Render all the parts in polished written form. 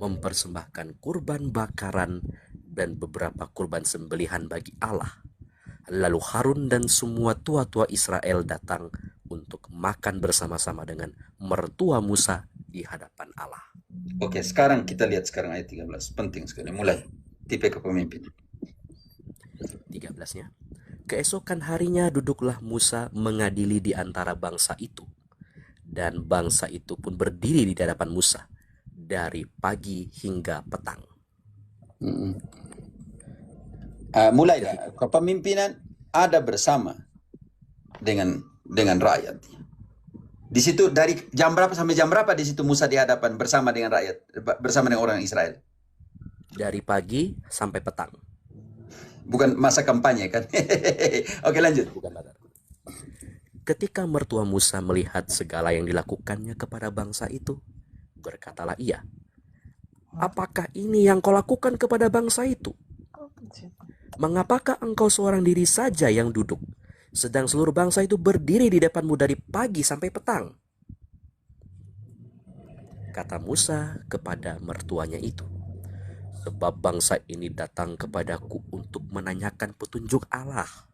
mempersembahkan kurban bakaran dan beberapa kurban sembelihan bagi Allah. Lalu Harun dan semua tua-tua Israel datang untuk makan bersama-sama dengan mertua Musa di hadapan Allah. Oke, sekarang kita lihat sekarang ayat 13. Penting sekali. Mulai. Tipe kepemimpinan. 13-nya. Keesokan harinya duduklah Musa mengadili di antara bangsa itu. Dan bangsa itu pun berdiri di hadapan Musa dari pagi hingga petang. Mulailah. Kepemimpinan ada bersama dengan rakyat. Di situ dari jam berapa sampai jam berapa di situ Musa di hadapan bersama dengan rakyat, bersama dengan orang Israel? Dari pagi sampai petang. Bukan masa kampanye kan? Oke, lanjut. Bukan Badar. Ketika mertua Musa melihat segala yang dilakukannya kepada bangsa itu, berkatalah ia, "Apakah ini yang kau lakukan kepada bangsa itu? Mengapakah engkau seorang diri saja yang duduk, sedang seluruh bangsa itu berdiri di depanmu dari pagi sampai petang?" Kata Musa kepada mertuanya itu, "Sebab bangsa ini datang kepadaku untuk menanyakan petunjuk Allah.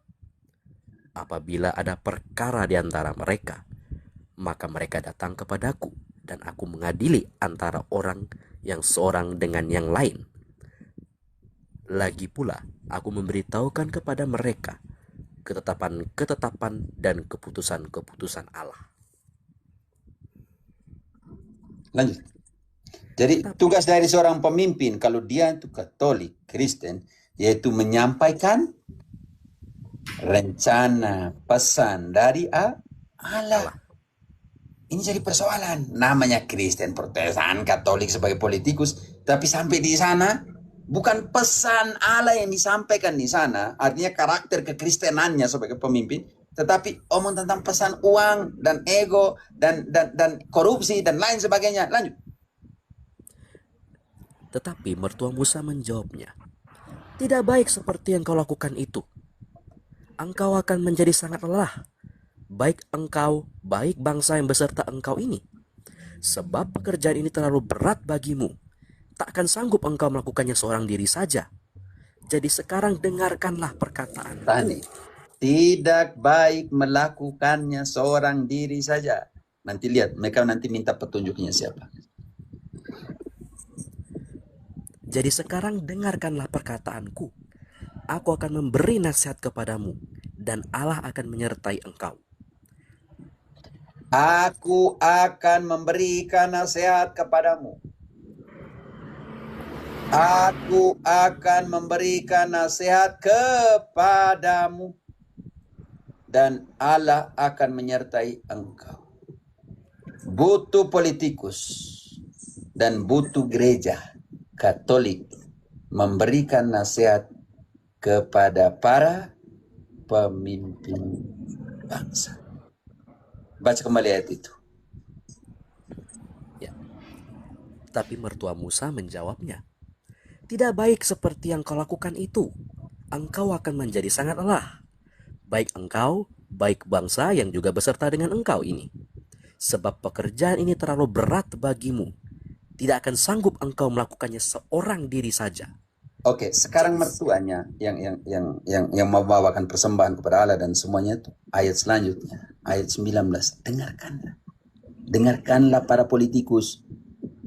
Apabila ada perkara di antara mereka, maka mereka datang kepadaku, dan aku mengadili antara orang yang seorang dengan yang lain. Lagi pula, aku memberitahukan kepada mereka ketetapan-ketetapan dan keputusan-keputusan Allah." Lanjut. Jadi tugas dari seorang pemimpin kalau dia itu Katolik, Kristen, yaitu menyampaikan rencana pesan dari Allah. Ini jadi persoalan. Namanya Kristen, Protestan, Katolik sebagai politikus, tapi sampai di sana bukan pesan Allah yang disampaikan di sana, artinya karakter kekristenannya sebagai pemimpin, tetapi omong tentang pesan uang dan ego dan korupsi dan lain sebagainya. Lanjut. Tetapi mertua Musa menjawabnya, "Tidak baik seperti yang kau lakukan itu. Engkau akan menjadi sangat lelah, baik engkau, baik bangsa yang beserta engkau ini. Sebab pekerjaan ini terlalu berat bagimu. Tak akan sanggup engkau melakukannya seorang diri saja. Jadi sekarang dengarkanlah perkataan." Tadi, tidak baik melakukannya seorang diri saja. Nanti lihat, mereka nanti minta petunjuknya siapa. "Jadi sekarang dengarkanlah perkataanku. Aku akan memberi nasihat kepadamu, dan Allah akan menyertai engkau. Aku akan memberikan nasihat kepadamu. Aku akan memberikan nasihat kepadamu, dan Allah akan menyertai engkau." Butuh politikus dan butuh gereja Katolik memberikan nasihat kepada para pemimpin bangsa. Baca kembali ayat itu. Ya. Tapi mertua Musa menjawabnya, "Tidak baik seperti yang kau lakukan itu. Engkau akan menjadi sangat lelah, baik engkau, baik bangsa yang juga beserta dengan engkau ini. Sebab pekerjaan ini terlalu berat bagimu. Tidak akan sanggup engkau melakukannya seorang diri saja." Oke, sekarang mertuanya yang membawakan persembahan kepada Allah dan semuanya itu ayat selanjutnya, ayat 19. Dengarkanlah para politikus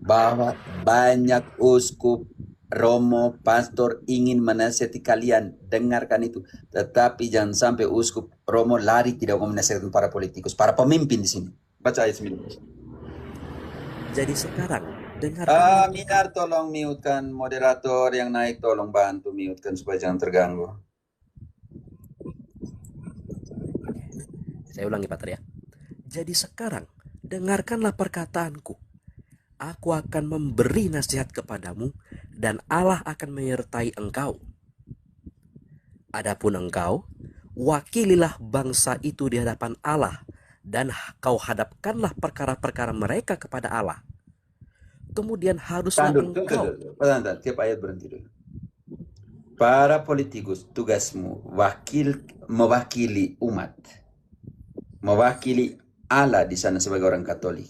bahwa banyak uskup, romo, pastor ingin menasihati kalian. Dengarkan itu. Tetapi jangan sampai uskup, romo lari tidak mau menasihati para politikus, para pemimpin di sini. Baca ayat 19. Jadi sekarang dengarkanlah. Minar, tolong mute-kan. Moderator yang naik tolong bantu mute-kan supaya jangan terganggu. Saya ulangi Pak ya. Jadi sekarang dengarkanlah perkataanku. Aku akan memberi nasihat kepadamu, dan Allah akan menyertai engkau. Adapun engkau, wakililah bangsa itu di hadapan Allah, dan kau hadapkanlah perkara-perkara mereka kepada Allah. Kemudian haruslah engkau. Tiap ayat berhenti dulu. Para politikus, tugasmu mewakili umat, mewakili Allah di sana sebagai orang Katolik.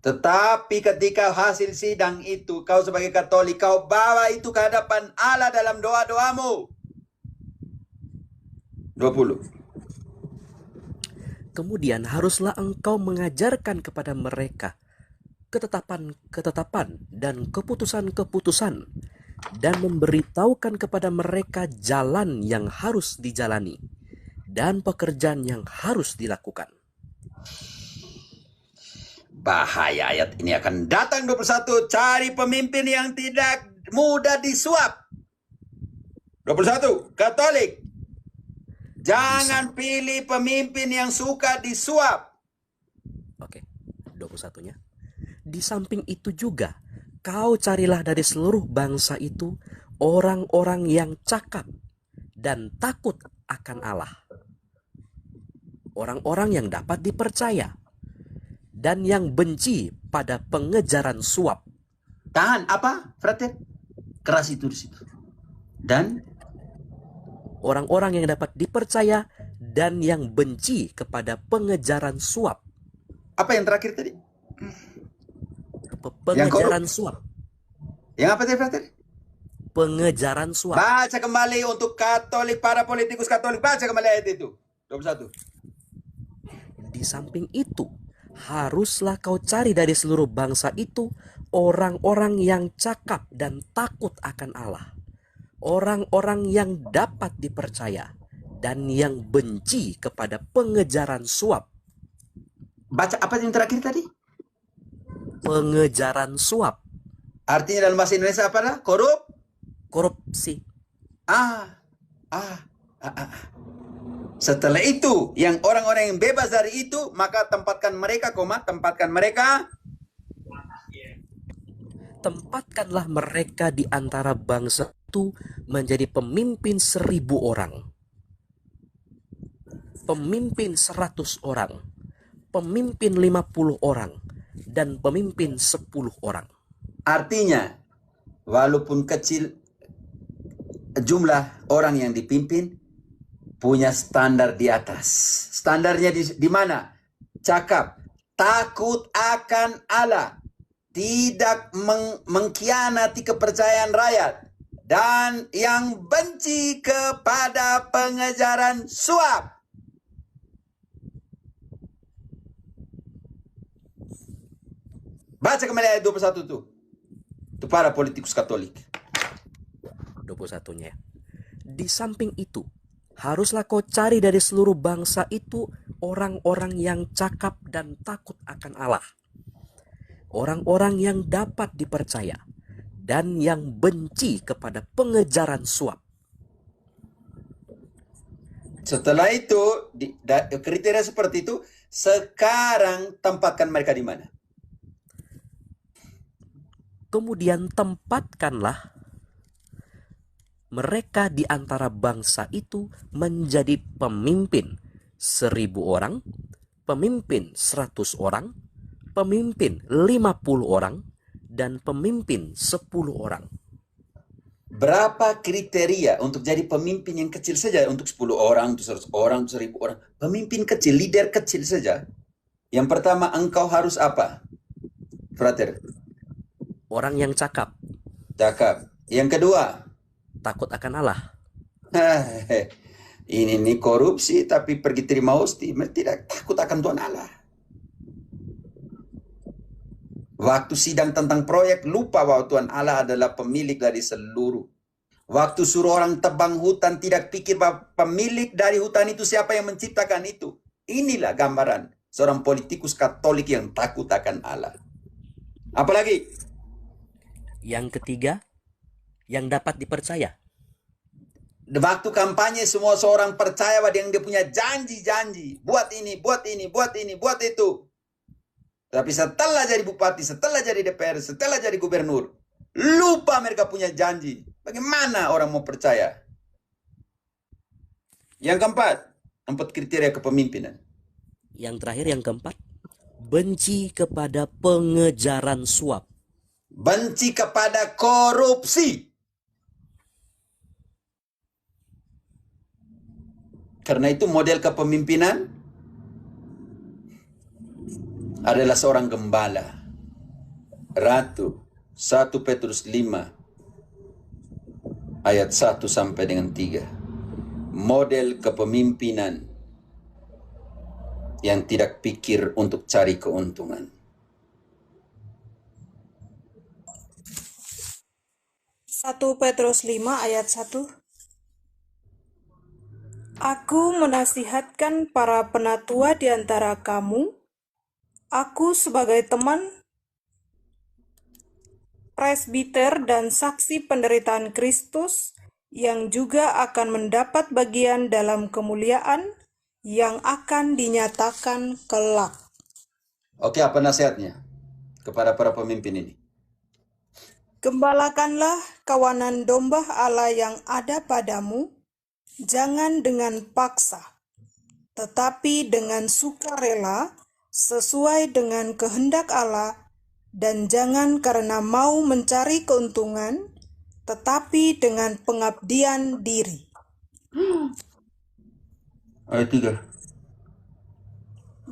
Tetapi ketika hasil sidang itu, kau sebagai Katolik, kau bawa itu ke hadapan Allah dalam doa-doamu. 20. Kemudian haruslah engkau mengajarkan kepada mereka ketetapan-ketetapan dan keputusan-keputusan, dan memberitahukan kepada mereka jalan yang harus dijalani dan pekerjaan yang harus dilakukan. Bahaya ayat ini akan datang. 21. Cari pemimpin yang tidak mudah disuap. 21. Katolik, jangan pilih pemimpin yang suka disuap. Oke, 21-nya. Di samping itu juga, kau carilah dari seluruh bangsa itu orang-orang yang cakap dan takut akan Allah. Orang-orang yang dapat dipercaya dan yang benci pada pengejaran suap. Tahan, apa, frater? Keras itu di situ. Dan Orang-orang yang dapat dipercaya dan yang benci kepada pengejaran suap. apa yang terakhir tadi? Pengejaran suap. Yang apa tadi, frater? Pengejaran suap. Baca kembali untuk Katolik, para politikus Katolik. Baca kembali ayat itu. 21. Di samping itu, haruslah kau cari dari seluruh bangsa itu orang-orang yang cakap dan takut akan Allah, orang-orang yang dapat dipercaya dan yang benci kepada pengejaran suap. Baca apa yang terakhir tadi? Pengejaran suap. Artinya dalam bahasa Indonesia apa? Korupsi. Setelah itu, yang orang-orang yang bebas dari itu, maka tempatkan Tempatkanlah mereka di antara bangsa itu menjadi pemimpin 1.000 orang, pemimpin 100 orang, pemimpin 50 orang, dan pemimpin 10 orang. Artinya, walaupun kecil jumlah orang yang dipimpin, punya standar di atas. Standarnya di mana? Cakap, takut akan Allah, tidak mengkhianati kepercayaan rakyat, dan yang benci kepada pengejaran suap. Baca kembali ayat 21 itu. Itu para politikus Katolik. 21-nya. Di samping itu, haruslah kau cari dari seluruh bangsa itu orang-orang yang cakap dan takut akan Allah, orang-orang yang dapat dipercaya dan yang benci kepada pengejaran suap. Setelah itu, kriteria seperti itu, sekarang tempatkan mereka di mana? Kemudian tempatkanlah mereka di antara bangsa itu menjadi pemimpin 1.000 orang, pemimpin 100 orang, pemimpin 50 orang, dan pemimpin 10 orang. Berapa kriteria untuk jadi pemimpin yang kecil saja? Untuk 10 orang, untuk 100 orang, untuk 1.000 orang. Pemimpin kecil, leader kecil saja. Yang pertama, engkau harus apa, frater? Orang yang cakap. Cakap. Yang kedua, takut akan Allah. Ini korupsi tapi pergi terima hosti, tidak takut akan Tuhan Allah. Waktu sidang tentang proyek, lupa bahwa Tuhan Allah adalah pemilik dari seluruh. Waktu suruh orang tebang hutan, tidak pikir bahwa pemilik dari hutan itu siapa yang menciptakan itu. Inilah gambaran seorang politikus Katolik yang takut akan Allah. Apalagi? Yang ketiga, yang dapat dipercaya. Waktu kampanye semua seorang percaya bahwa dia punya janji-janji. Buat ini, buat ini, buat ini, buat itu. Tapi setelah jadi bupati, setelah jadi DPR, setelah jadi gubernur, lupa mereka punya janji. Bagaimana orang mau percaya? Yang keempat, 4 kriteria kepemimpinan. Yang terakhir, yang keempat, benci kepada pengejaran suap. Benci kepada korupsi. Karena itu model kepemimpinan adalah seorang gembala Ratu, 1 Petrus 5 ayat 1 sampai dengan 3. Model kepemimpinan yang tidak pikir untuk cari keuntungan. 1 Petrus 5 ayat 1. Aku menasihatkan para penatua di antara kamu, aku sebagai teman presbiter dan saksi penderitaan Kristus, yang juga akan mendapat bagian dalam kemuliaan yang akan dinyatakan kelak. Oke, apa nasihatnya kepada para pemimpin ini? Gembalakanlah kawanan domba Allah yang ada padamu, jangan dengan paksa, tetapi dengan sukarela, sesuai dengan kehendak Allah, dan jangan karena mau mencari keuntungan, tetapi dengan pengabdian diri. Ayat 3.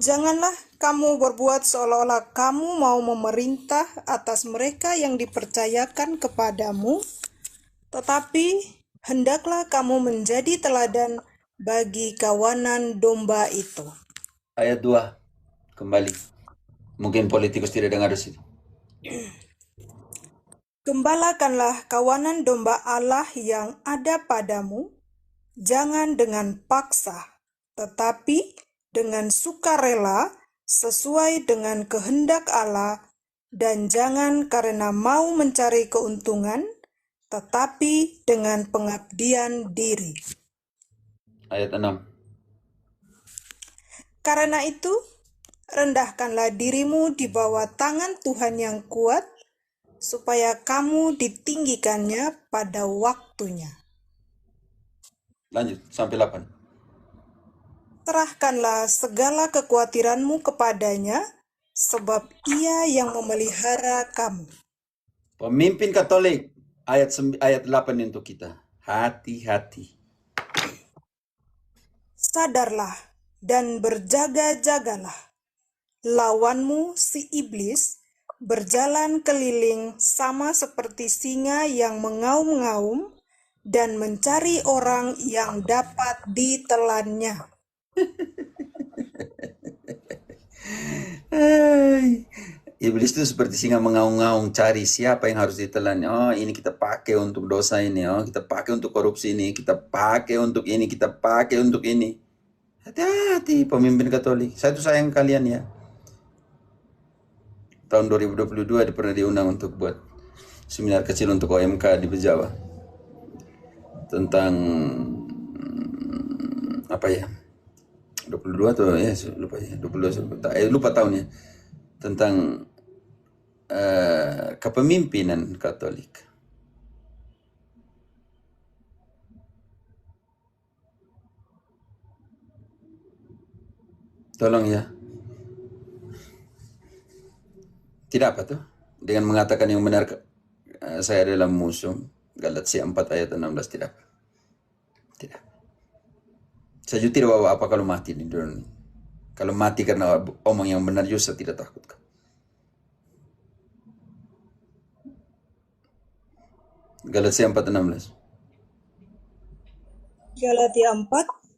Janganlah kamu berbuat seolah-olah kamu mau memerintah atas mereka yang dipercayakan kepadamu, tetapi hendaklah kamu menjadi teladan bagi kawanan domba itu. Ayat 2. Kembali. Mungkin politikus tidak dengar di situ. Gembalakanlah kawanan domba Allah yang ada padamu, jangan dengan paksa, tetapi dengan sukarela, sesuai dengan kehendak Allah, dan jangan karena mau mencari keuntungan, tetapi dengan pengabdian diri. Ayat 6. Karena itu, rendahkanlah dirimu di bawah tangan Tuhan yang kuat, supaya kamu ditinggikannya pada waktunya. Lanjut sampai 8. Serahkanlah segala kekhawatiranmu kepadanya, sebab Ia yang memelihara kamu. Pemimpin Katolik, ayat 8 untuk kita. Hati-hati. Sadarlah dan berjaga-jagalah. Lawanmu si iblis berjalan keliling sama seperti singa yang mengaum-ngaum dan mencari orang yang dapat ditelannya. Iblis itu seperti singa mengaung-ngaung cari siapa yang harus ditelan. Oh, ini kita pakai untuk dosa ini. Oh, kita pakai untuk korupsi ini. Kita pakai untuk ini. Kita pakai untuk ini. Hati-hati pemimpin Katolik. Saya tuh sayang kalian ya. Tahun 2022 pernah diundang untuk buat seminar kecil untuk OMK di Bejawa. Tentang apa ya? 22 atau ya lupa ya. 22 lupa tahunnya. Tentang kepemimpinan Katolik. Tolong ya. Tidak apa tuh? Dengan mengatakan yang benar saya adalah musuh. Galatia 4 ayat 16 tidak. Tidak. Saya juga tidak apa kalau mati di dunia. Kalau mati karena omong yang benar juga saya tidak takut. Galatia 4:16. Galatia 4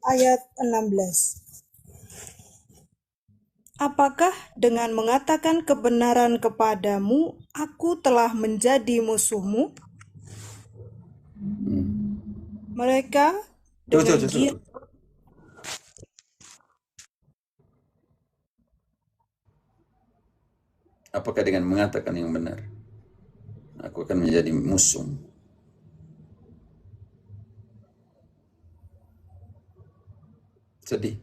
ayat 16. Apakah dengan mengatakan kebenaran kepadamu, aku telah menjadi musuhmu? Mereka dengan giat. Apakah dengan mengatakan yang benar, aku akan menjadi musuh? Sedih.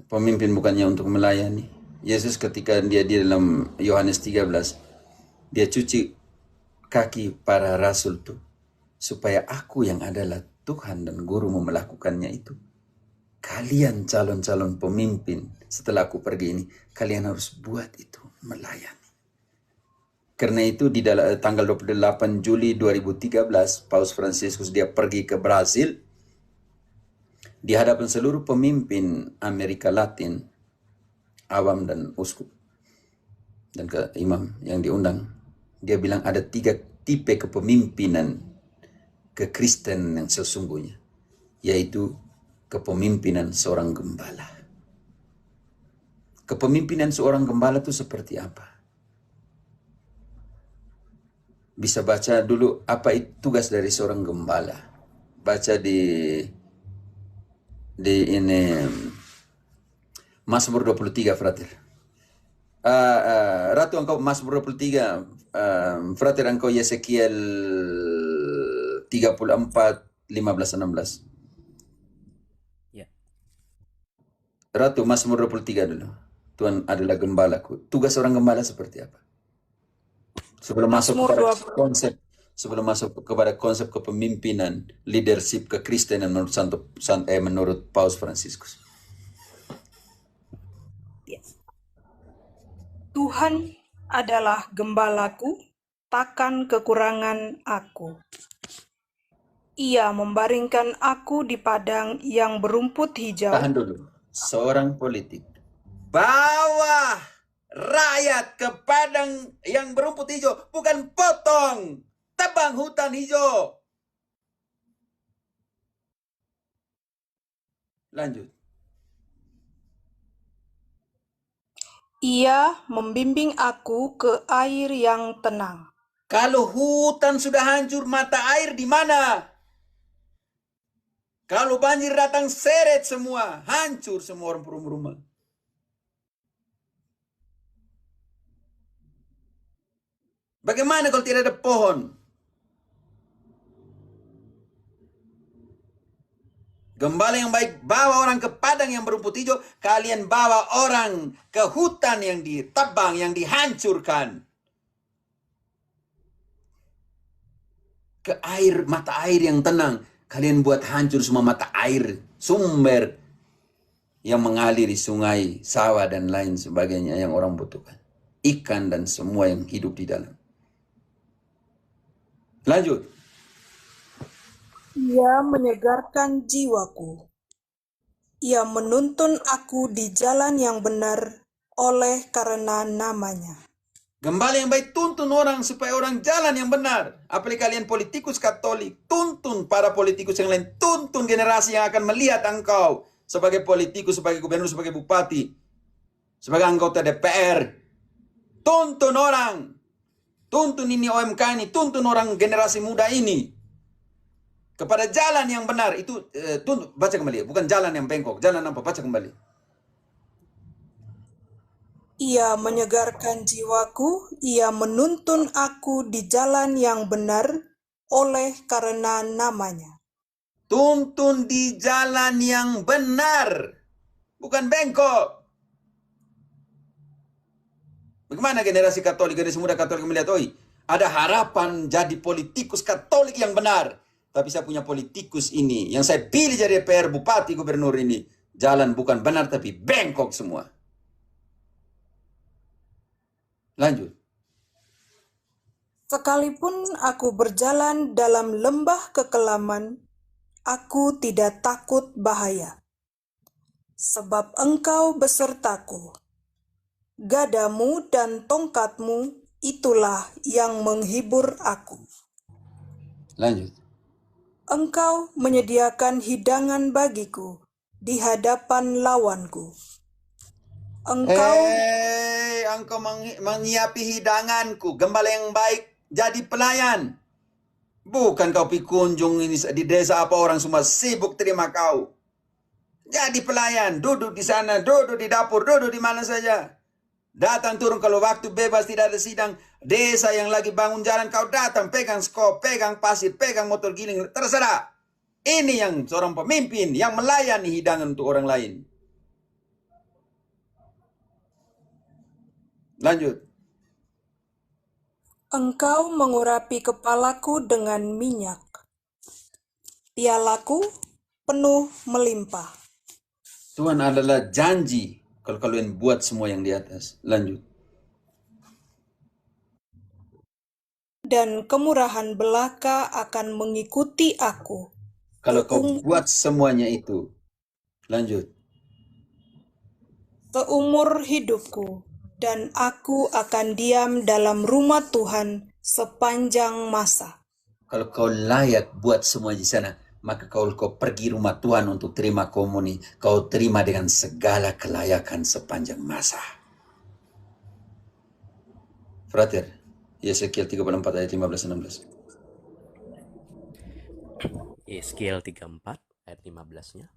Pemimpin bukannya untuk melayani. Yesus ketika dia di dalam Yohanes 13, dia cuci kaki para rasul itu, supaya aku yang adalah Tuhan dan gurumu melakukannya itu. Kalian calon-calon pemimpin setelah aku pergi ini, kalian harus buat itu, melayani. Karena itu di tanggal 28 Juli 2013, Paus Fransiskus dia pergi ke Brasil, di hadapan seluruh pemimpin Amerika Latin, awam dan uskup dan ke imam yang diundang. Dia bilang ada 3 tipe kepemimpinan kekristen yang sesungguhnya, yaitu kepemimpinan seorang gembala. Kepemimpinan seorang gembala itu seperti apa? Bisa baca dulu apa itu tugas dari seorang gembala. Baca di ini Mazmur 23, Frater. Ratu engkau Mazmur 23, Frater engkau Yesekiel 34, 15-16. Ya. Ratu Mazmur 23 dulu. Tuhan adalah gembalaku. Tugas seorang gembala seperti apa? Sebelum masuk kepada konsep kepemimpinan, leadership kekristenan menurut Paus Fransiskus. Tuhan adalah gembalaku, takkan kekurangan aku. Ia membaringkan aku di padang yang berumput hijau. Tahan dulu. Seorang politik bawa rakyat ke padang yang berumput hijau, bukan potong, tebang hutan hijau. Lanjut. Ia membimbing aku ke air yang tenang. Kalau hutan sudah hancur, mata air di mana? Kalau banjir datang seret semua, hancur semua orang rumah. Bagaimana kalau tidak ada pohon? Gembala yang baik bawa orang ke padang yang berumput hijau, kalian bawa orang ke hutan yang ditebang, yang dihancurkan. Ke air, mata air yang tenang. Kalian buat hancur semua mata air, sumber yang mengalir di sungai, sawah, dan lain sebagainya yang orang butuhkan. Ikan dan semua yang hidup di dalam. Lanjut. Ia menyegarkan jiwaku. Ia menuntun aku di jalan yang benar oleh karena namanya. Gembala yang baik tuntun orang supaya orang jalan yang benar. Apalagi kalian politikus Katolik, tuntun para politikus yang lain, tuntun generasi yang akan melihat engkau sebagai politikus, sebagai gubernur, sebagai bupati, sebagai anggota DPR. Tuntun orang, tuntun ini OMK ini, tuntun orang generasi muda ini kepada jalan yang benar. Itu tuntun, baca kembali, bukan jalan yang bengkok, jalan apa? Baca kembali. Ia menyegarkan jiwaku, ia menuntun aku di jalan yang benar oleh karena namanya. Tuntun di jalan yang benar, bukan bengkok. Bagaimana generasi Katolik, generasi muda Katolik melihat, ada harapan jadi politikus Katolik yang benar. Tapi saya punya politikus ini, yang saya pilih jadi DPR, bupati, gubernur ini, jalan bukan benar tapi bengkok semua. Lanjut. Sekalipun aku berjalan dalam lembah kekelaman, aku tidak takut bahaya. Sebab engkau besertaku. Gadamu dan tongkatmu itulah yang menghibur aku. Lanjut. Engkau menyediakan hidangan bagiku di hadapan lawanku. Engkau menyiapi hidanganku. Gembala yang baik jadi pelayan. Bukan kau pergi kunjung ini di desa apa orang semua sibuk terima kau. Jadi pelayan, duduk di sana, duduk di dapur, duduk di mana saja. Datang turun kalau waktu bebas tidak ada sidang. Desa yang lagi bangun jalan kau datang, pegang skop, pegang pasir, pegang motor giling, terserah. Ini yang seorang pemimpin yang melayani hidangan untuk orang lain. Lanjut. Engkau mengurapi kepalaku dengan minyak. Pialaku penuh melimpah. Tuhan adalah janji kalau kalian buat semua yang di atas. Lanjut. Dan kemurahan belaka akan mengikuti aku. Kalau kau buat semuanya itu. Lanjut. seumur hidupku, dan aku akan diam dalam rumah Tuhan sepanjang masa. Kalau kau layak buat semua di sana, maka kau pergi rumah Tuhan untuk terima komuni. Kau terima dengan segala kelayakan sepanjang masa. Frater, Yeskiel 34 ayat 15-16. Yeskiel 34 ayat 15-nya.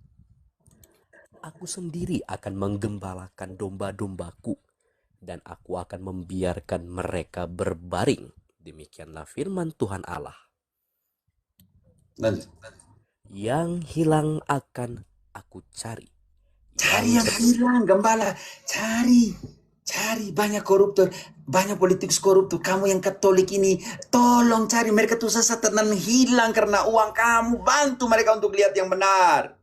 Aku sendiri akan menggembalakan domba-dombaku, dan aku akan membiarkan mereka berbaring. Demikianlah firman Tuhan Allah. Lanjut. Yang hilang akan aku cari. Cari yang hilang, gembala. Cari banyak koruptor, banyak politikus koruptor. Kamu yang Katolik ini, tolong cari mereka tuh sesat dan hilang karena uang kamu. Bantu mereka untuk lihat yang benar.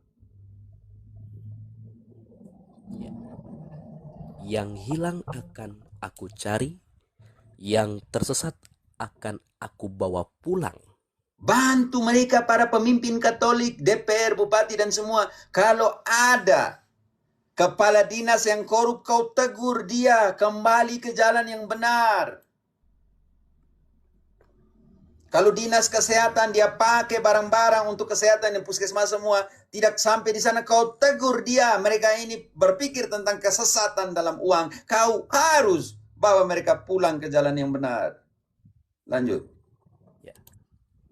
Yang hilang akan aku cari, yang tersesat akan aku bawa pulang. Bantu mereka, para pemimpin Katolik, DPR, bupati dan semua. Kalau ada kepala dinas yang korup, kau tegur dia kembali ke jalan yang benar. Kalau dinas kesehatan dia pakai barang-barang untuk kesehatan dan puskesmas semua, tidak sampai di sana, kau tegur dia. Mereka ini berpikir tentang kesesatan dalam uang. Kau harus bawa mereka pulang ke jalan yang benar. Lanjut. Ya.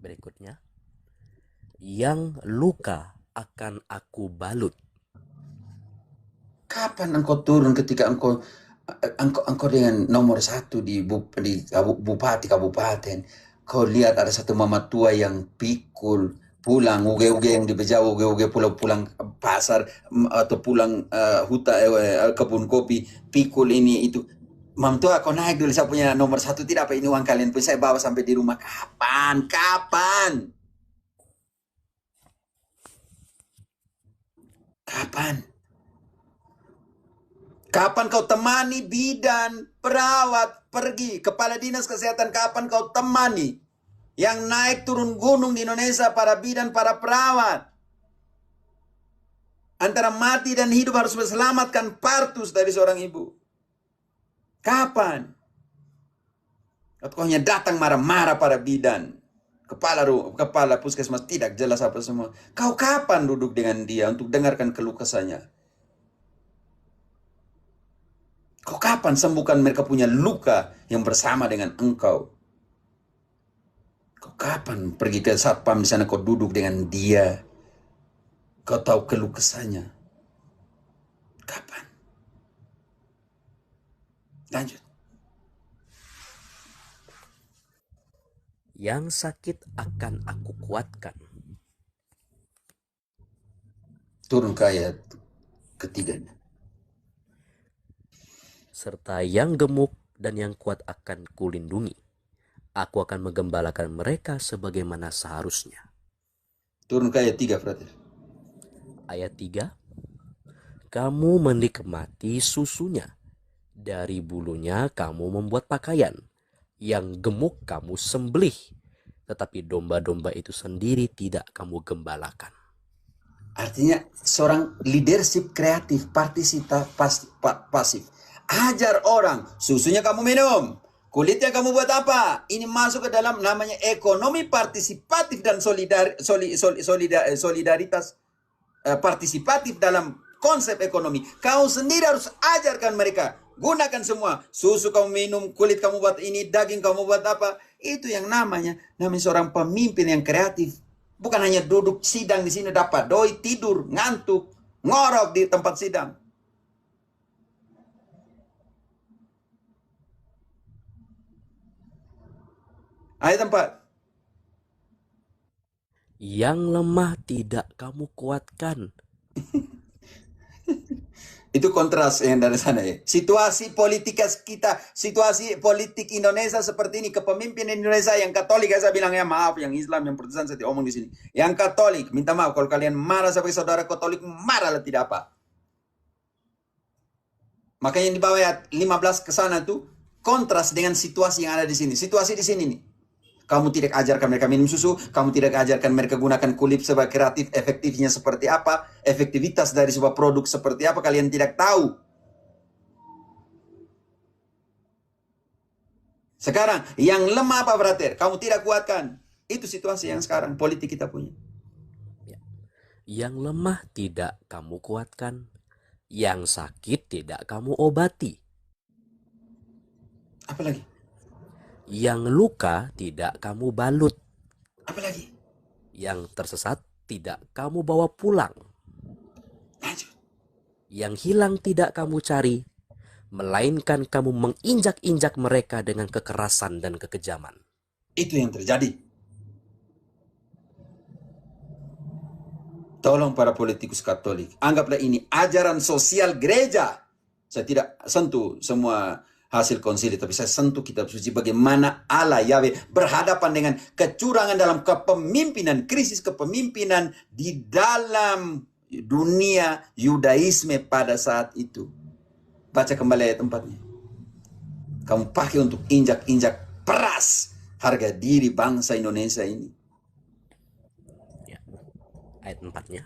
Berikutnya, yang luka akan aku balut. Kapan engkau turun ketika engkau dengan nomor 1 di bupati kabupaten? Kau lihat ada satu mama tua yang pikul pulang uge-uge yang dibejau, uge-uge pulang pasar atau pulang kebun kopi, pikul ini itu. Mam tua, kau naik dulu, saya punya nomor 1, tidak apa ini uang kalian pun saya bawa sampai di rumah. Kapan? Kapan kau temani bidan, perawat, pergi, kepala dinas kesehatan, kapan kau temani yang naik turun gunung di Indonesia, para bidan, para perawat. Antara mati dan hidup harus selamatkan partus dari seorang ibu. Kapan? Kau hanya datang marah-marah para bidan, kepala puskesmas, tidak jelas apa semua. Kau kapan duduk dengan dia untuk dengarkan keluh kesahnya? Kau kapan sembuhkan mereka punya luka yang bersama dengan engkau? Kau kapan pergi ke satpam di sana, kau duduk dengan dia? Kau tahu keluh kesahnya? Kapan? Lanjut. Yang sakit akan aku kuatkan. Turun ke ayat ketiganya. Serta yang gemuk dan yang kuat akan kulindungi. Aku akan menggembalakan mereka sebagaimana seharusnya. Turun ke ayat 3, Frater. Ayat 3. Kamu menikmati susunya. Dari bulunya kamu membuat pakaian. Yang gemuk kamu sembelih. Tetapi domba-domba itu sendiri tidak kamu gembalakan. Artinya seorang leadership kreatif, pasif. Ajar orang, susunya kamu minum, kulitnya kamu buat apa? Ini masuk ke dalam namanya ekonomi partisipatif dan solidaritas partisipatif dalam konsep ekonomi. Kau sendiri harus ajarkan mereka. Gunakan semua. Susu kamu minum, kulit kamu buat ini, daging kamu buat apa. Itu yang namanya seorang pemimpin yang kreatif. Bukan hanya duduk sidang di sini dapat doi, tidur, ngantuk, ngorok di tempat sidang. Ayat 4. Yang lemah tidak kamu kuatkan. Itu kontras yang dari sana ya. Situasi politik kita, situasi politik Indonesia seperti ini. Kepemimpinan Indonesia yang Katolik, saya bilang ya maaf, yang Islam, yang Protestan saya omong di sini. Yang Katolik, minta maaf kalau kalian marah sebagai saudara Katolik, marahlah tidak apa. Makanya yang di bawah ayat 15 ke sana tuh kontras dengan situasi yang ada di sini. Situasi di sini nih. Kamu tidak ajarkan mereka minum susu, kamu tidak ajarkan mereka gunakan kulit sebagai kreatif, efektifnya seperti apa, efektivitas dari sebuah produk seperti apa, kalian tidak tahu. Sekarang yang lemah apa brother? Kamu tidak kuatkan. Itu situasi yang sekarang politik kita punya. Ya. Yang lemah tidak kamu kuatkan, yang sakit tidak kamu obati, Apalagi? yang luka tidak kamu balut, Apalagi? yang tersesat tidak kamu bawa pulang, Lanjut. yang hilang tidak kamu cari, melainkan kamu menginjak-injak mereka dengan kekerasan dan kekejaman. Itu yang terjadi. Tolong para politikus Katolik, anggaplah ini ajaran sosial gereja. Saya tidak sentuh semua hasil konsili, tapi saya sentuh kitab suci bagaimana Allah Yahweh berhadapan dengan kecurangan dalam kepemimpinan, krisis kepemimpinan di dalam dunia Yudaisme pada saat itu. Baca kembali ayat 4-nya. Kamu pakai untuk injak-injak peras harga diri bangsa Indonesia ini. Ya. Ayat 4-nya.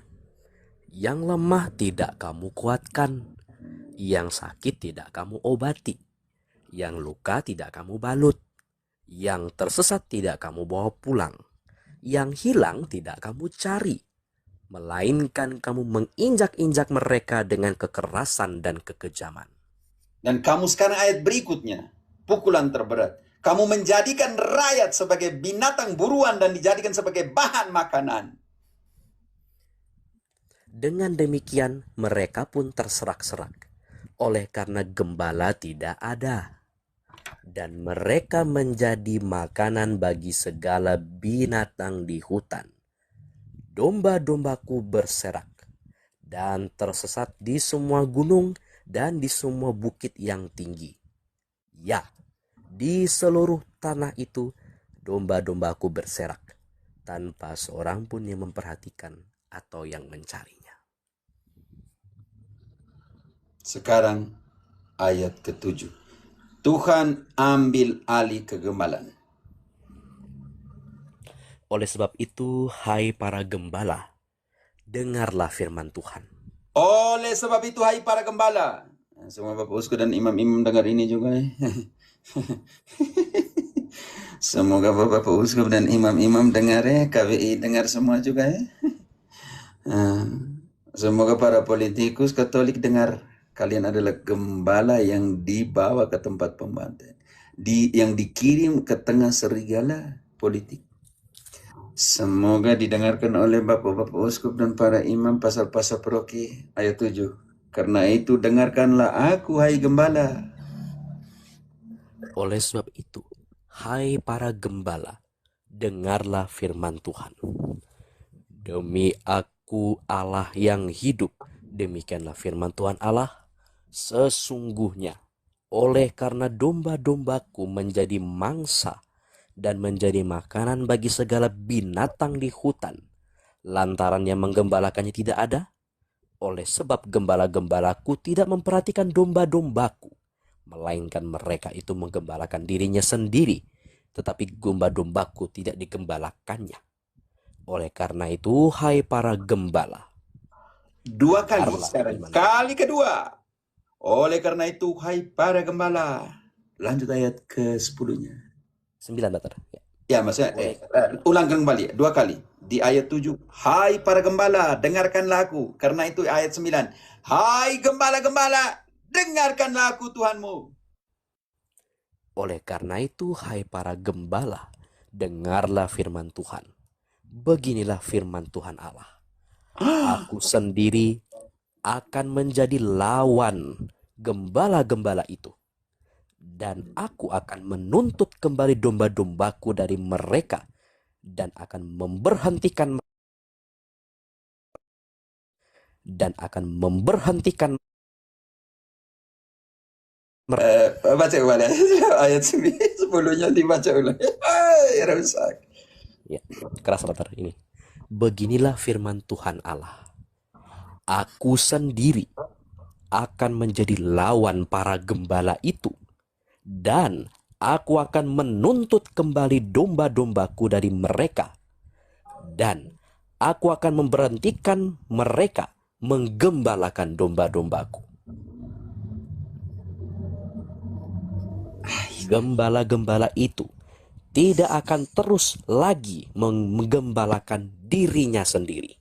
Yang lemah tidak kamu kuatkan, yang sakit tidak kamu obati, yang luka tidak kamu balut, yang tersesat tidak kamu bawa pulang, yang hilang tidak kamu cari, melainkan kamu menginjak-injak mereka dengan kekerasan dan kekejaman. Dan kamu sekarang ayat berikutnya, pukulan terberat. Kamu menjadikan rakyat sebagai binatang buruan dan dijadikan sebagai bahan makanan. Dengan demikian mereka pun terserak-serak, oleh karena gembala tidak ada. Dan mereka menjadi makanan bagi segala binatang di hutan. Domba-dombaku berserak dan tersesat di semua gunung dan di semua bukit yang tinggi. Ya, di seluruh tanah itu domba-dombaku berserak, tanpa seorang pun yang memperhatikan atau yang mencarinya. Sekarang ayat ke-7. Tuhan ambil alih kegemalan. Oleh sebab itu, hai para gembala, dengarlah firman Tuhan. Oleh sebab itu, hai para gembala. Semua Bapak Usku dan imam-imam dengar ini juga. Semoga Bapak Usku dan imam-imam dengar ya. KWI dengar semua juga ya. Semoga para politikus Katolik dengar. Kalian adalah gembala yang dibawa ke tempat pembantaian. Yang dikirim ke tengah serigala politik. Semoga didengarkan oleh Bapak-Bapak Uskup dan para imam pasal-pasal paroki ayat 7. Karena itu dengarkanlah aku, hai gembala. Oleh sebab itu, hai para gembala, dengarlah firman Tuhan. Demi aku Allah yang hidup, demikianlah firman Tuhan Allah, sesungguhnya oleh karena domba-dombaku menjadi mangsa dan menjadi makanan bagi segala binatang di hutan, lantaran yang menggembalakannya tidak ada, oleh sebab gembala-gembalaku tidak memperhatikan domba-dombaku, melainkan mereka itu menggembalakan dirinya sendiri, tetapi domba-dombaku tidak digembalakannya. Oleh karena itu, hai para gembala, Dua kali dengarlah sekarang. firman Kali kedua. Oleh karena itu, hai para gembala. Lanjut ayat ke-10-nya. 9, Batar. Ya. Ya, maksudnya ulang kembali 2 kali. Di ayat 7, hai para gembala, dengarkanlah aku. Karena itu ayat 9, hai gembala-gembala, dengarkanlah aku Tuhanmu. Oleh karena itu, hai para gembala, dengarlah firman Tuhan. Beginilah firman Tuhan Allah. Aku sendiri akan menjadi lawan gembala-gembala itu, dan aku akan menuntut kembali domba-dombaku dari mereka, dan akan memberhentikan Baca kembali ayat 10-nya dibaca ulang. Rusak. Ya, keras Batar ini. Beginilah firman Tuhan Allah. Aku sendiri akan menjadi lawan para gembala itu, dan aku akan menuntut kembali domba-dombaku dari mereka, dan aku akan memberhentikan mereka menggembalakan domba-dombaku. gembala-gembala itu tidak akan terus lagi menggembalakan dirinya sendiri.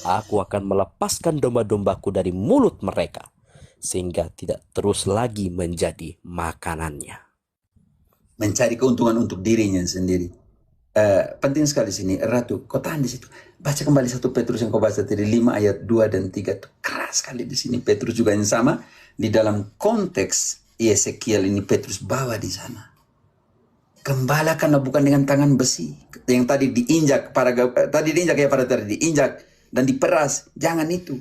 Aku akan melepaskan domba-dombaku dari mulut mereka, sehingga tidak terus lagi menjadi makanannya. Mencari keuntungan untuk dirinya sendiri. Penting sekali sini, Ratu, kau tahan di situ. Baca kembali 1 Petrus yang kau baca tadi, 5 ayat 2 dan 3. Itu keras sekali di sini. Petrus juga yang sama. Di dalam konteks Yesekiel ini, Petrus bawa di sana. Gembalakanlah bukan dengan tangan besi. Yang tadi diinjak, diinjak dan diperas. Jangan itu.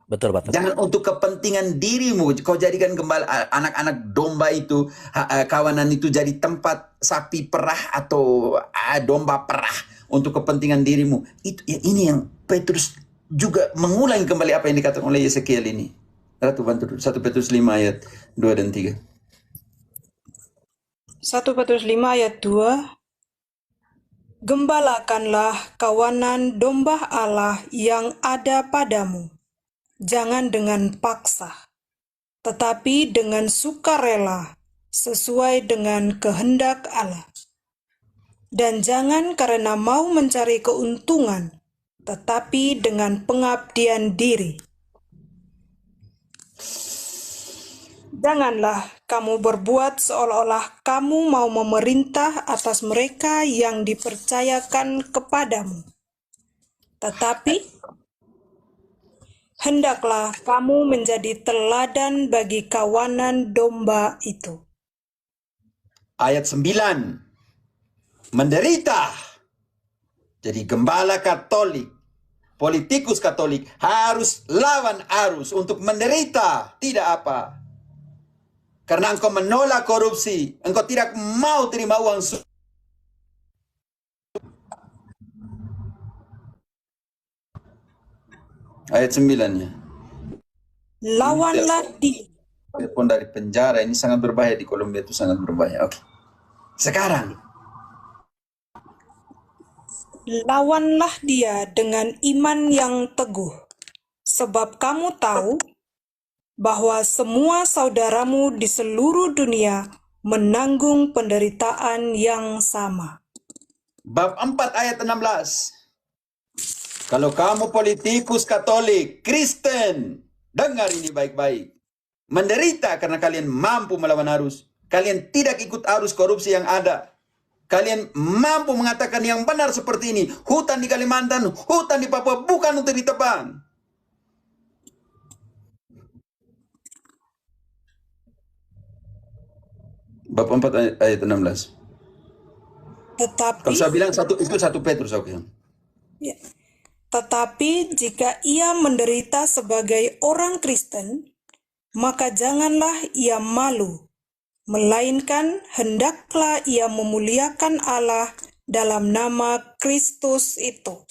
Betul, Pak. Jangan untuk kepentingan dirimu. Kau jadikan gembala anak-anak domba itu, kawanan itu jadi tempat sapi perah atau domba perah untuk kepentingan dirimu. Itu ya, ini yang Petrus juga mengulangi kembali apa yang dikatakan oleh Yesekiel ini. Ratu bantu 1 Petrus 5 ayat 2 dan 3. 1 Petrus 5 ayat 2. Gembalakanlah kawanan domba Allah yang ada padamu, jangan dengan paksa, tetapi dengan sukarela, sesuai dengan kehendak Allah. Dan jangan karena mau mencari keuntungan, tetapi dengan pengabdian diri. Janganlah kamu berbuat seolah-olah kamu mau memerintah atas mereka yang dipercayakan kepadamu. Tetapi hendaklah kamu menjadi teladan bagi kawanan domba itu. Ayat 9. Menderita. Jadi gembala Katolik, politikus Katolik harus lawan arus untuk menderita. Tidak apa. Karena engkau menolak korupsi, engkau tidak mau terima uang ayat 9-nya. Lawanlah dia. Telepon dari penjara ini sangat berbahaya di Kolombia, itu sangat berbahaya. Oke. Sekarang Lawanlah dia dengan iman yang teguh, sebab kamu tahu bahwa semua saudaramu di seluruh dunia menanggung penderitaan yang sama. bab 4 ayat 16. Kalau kamu politikus Katolik, Kristen, dengar ini baik-baik. Menderita karena kalian mampu melawan arus. Kalian tidak ikut arus korupsi yang ada. Kalian mampu mengatakan yang benar seperti ini. Hutan di Kalimantan, hutan di Papua bukan untuk ditebang. Bab 4 ayat 16. Tetapi, Kalau saya bilang itu 1 Petrus, oke. ya, tetapi jika ia menderita sebagai orang Kristen, maka janganlah ia malu, melainkan hendaklah ia memuliakan Allah dalam nama Kristus itu.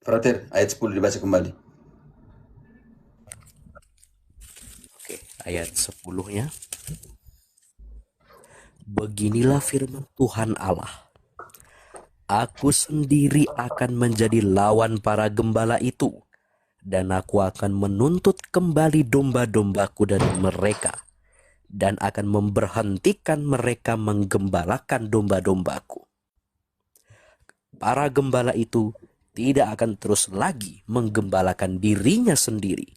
Frater, ayat 10 dibaca kembali. Oke, ayat 10-nya. Beginilah firman Tuhan Allah. Aku sendiri akan menjadi lawan para gembala itu, dan aku akan menuntut kembali domba-dombaku dari mereka, dan akan memberhentikan mereka menggembalakan domba-dombaku. Para gembala itu tidak akan terus lagi menggembalakan dirinya sendiri.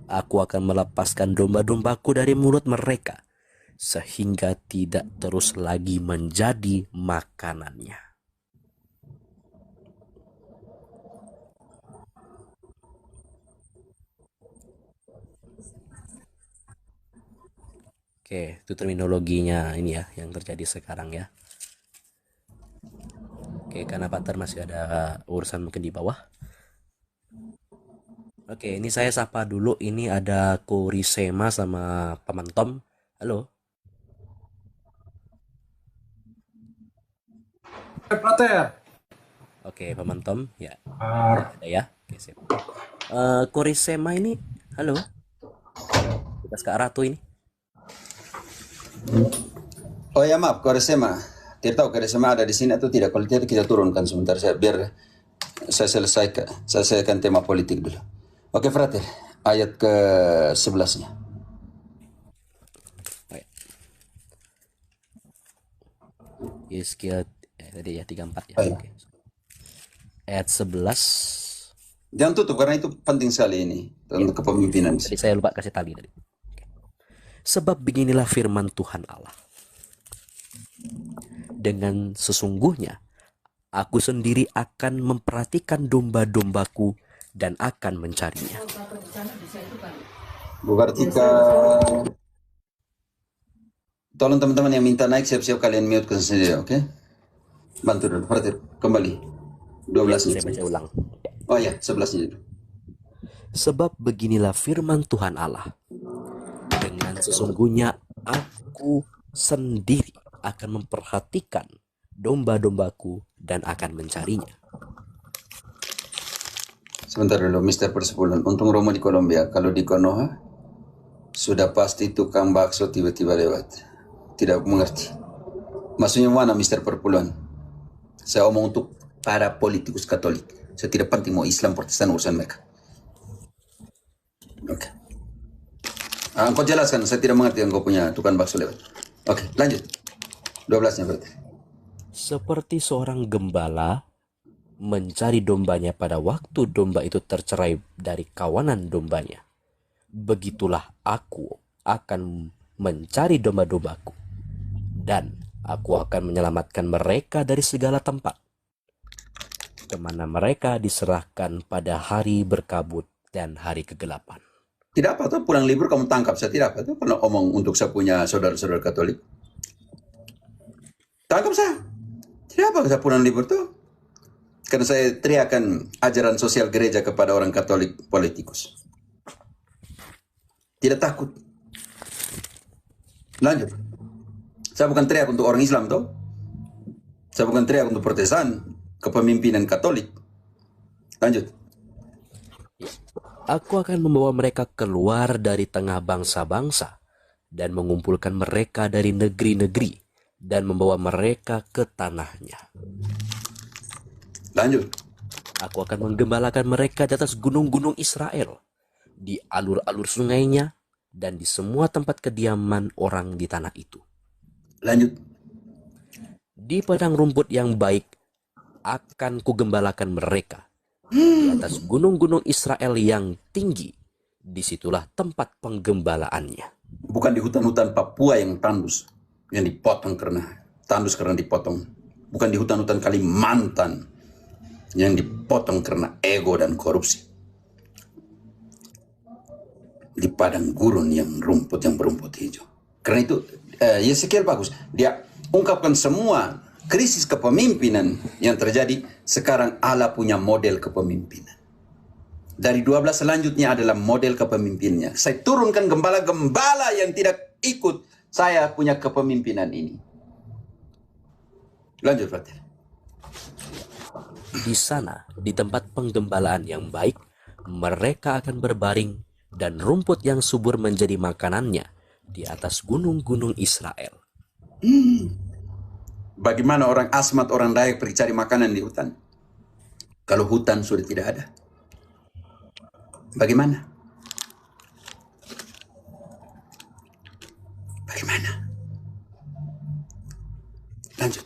Aku akan melepaskan domba-dombaku dari mulut mereka, sehingga tidak terus lagi menjadi makanannya. Oke, itu terminologinya ini ya, yang terjadi sekarang ya. Oke, karena Pater masih ada urusan mungkin di bawah. Oke, ini saya sapa dulu. Ini ada Korisema sama Paman Tom. Halo. Prater. Oke, Paman Tom, ya. Ada ya. Oke, sip. Korisema ini, halo. Kita ke Ratu ini. Oh ya maaf, Koresema. Tidak tahu Koresema ada di sini atau tidak. Kalau tidak kita turunkan sebentar, biar saya selesaikan tema politik dulu. Oke, Frater, ayat ke-11-nya. Yeskiel tadi ya 34 ya. Oh, iya. Oke. Ayat 11. Jangan tutup karena itu penting sekali ini tentang kepemimpinan. Tadi saya lupa kasih tali tadi. Oke. Sebab beginilah firman Tuhan Allah. Dengan sesungguhnya aku sendiri akan memperhatikan domba-dombaku dan akan mencarinya. Bu Kartika, tolong teman-teman yang minta naik siap-siap kalian mute sendiri, oke? Bantu dulu, berarti kembali 12 Saya baca ulang. Oh ya, 11 dulu. Sebab beginilah firman Tuhan Allah. Dengan sesungguhnya aku sendiri akan memperhatikan domba-dombaku dan akan mencarinya. Sebentar dulu, Mr. Persepuluhan. Untung Romo di Kolombia. Kalau di Konoha, sudah pasti tukang bakso tiba-tiba lewat. Tidak mengerti. Maksudnya mana, Mr. Perpuluhan? Saya omong untuk para politikus Katolik. Saya tidak penting mau Islam, Protestan, urusan mereka. Oke. Engkau jelaskan, saya tidak mengerti engkau punya tukang bakso lewat. Oke, lanjut. 12-nya berarti. Seperti seorang gembala mencari dombanya pada waktu domba itu tercerai dari kawanan dombanya. Begitulah aku akan mencari domba-dombaku, dan aku akan menyelamatkan mereka dari segala tempat, kemana mereka diserahkan pada hari berkabut dan hari kegelapan. Tidak apa tuh pulang libur kamu tangkap saya, tidak apa tuh kalau omong untuk saya punya saudara-saudara Katolik. Tangkap saya. Tidak apa saya pulang libur tuh. Karena saya teriakan ajaran sosial gereja kepada orang Katolik politikus. Tidak takut. Lanjut. Saya bukan teriak untuk orang Islam tuh. Saya bukan teriak untuk Protestan, kepemimpinan Katolik. Lanjut. Aku akan membawa mereka keluar dari tengah bangsa-bangsa dan mengumpulkan mereka dari negeri-negeri dan membawa mereka ke tanahnya. Lanjut. Aku akan menggembalakan mereka di atas gunung-gunung Israel, di alur-alur sungainya, dan di semua tempat kediaman orang di tanah itu. Lanjut. Di padang rumput yang baik akan kugembalakan mereka. Di atas gunung-gunung Israel yang tinggi, disitulah tempat penggembalaannya. Bukan di hutan-hutan Papua yang tandus, yang dipotong karena tandus karena dipotong. Bukan di hutan-hutan Kalimantan yang dipotong karena ego dan korupsi. Di padang gurun yang berumput hijau. Karena itu Yeskiel bagus. Dia ungkapkan semua krisis kepemimpinan yang terjadi. Sekarang Allah punya model kepemimpinan. Dari 12 selanjutnya adalah model kepemimpinannya. Saya turunkan gembala-gembala yang tidak ikut. Saya punya kepemimpinan ini. Lanjut, Frater. Di sana, di tempat penggembalaan yang baik, mereka akan berbaring dan rumput yang subur menjadi makanannya di atas gunung-gunung Israel. Bagaimana orang Asmat, orang Dayak pergi cari makanan di hutan? Kalau hutan sudah tidak ada. Bagaimana? Bagaimana? Lanjut.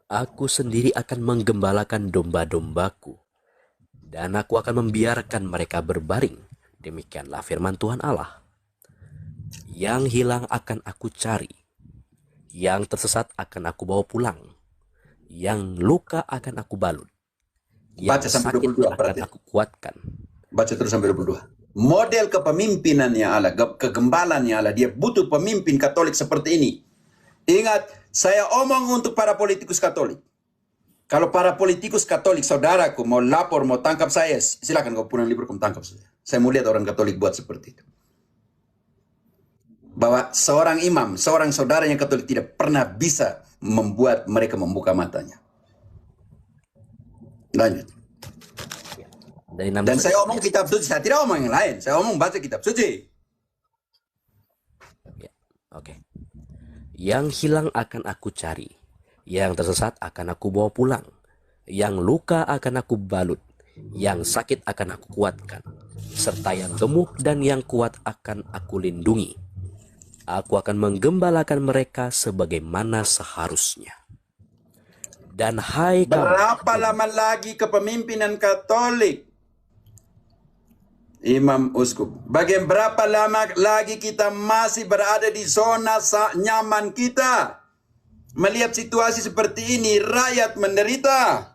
Aku sendiri akan menggembalakan domba-dombaku, dan aku akan membiarkan mereka berbaring. Demikianlah firman Tuhan Allah. Yang hilang akan aku cari, yang tersesat akan aku bawa pulang, yang luka akan aku balut, yang Baca sampai sakit 22 akan berarti. aku kuatkan. Baca terus sampai 22. Model kepemimpinannya Allah, kegembalannya Allah. Dia butuh pemimpin Katolik seperti ini. Ingat, saya omong untuk para politikus Katolik. Kalau para politikus Katolik, saudaraku, mau lapor, mau tangkap saya, silakan kau pulang libur, kamu tangkap saya. Saya mau lihat orang Katolik buat seperti itu. Bahwa seorang imam, seorang saudara yang Katolik tidak pernah bisa membuat mereka membuka matanya. Lanjut. Dari 16 Dan saya omong kitab suci, saya tidak omong yang lain. Saya omong baca kitab suci. Ya, oke. Yang hilang akan aku cari, yang tersesat akan aku bawa pulang, yang luka akan aku balut, yang sakit akan aku kuatkan, serta yang gemuk dan yang kuat akan aku lindungi. Aku akan menggembalakan mereka sebagaimana seharusnya. Dan hai kamu, Berapa lama lagi kepemimpinan Katolik, Imam Uskup? Berapa lama lagi kita masih berada di zona nyaman kita? Melihat situasi seperti ini, rakyat menderita,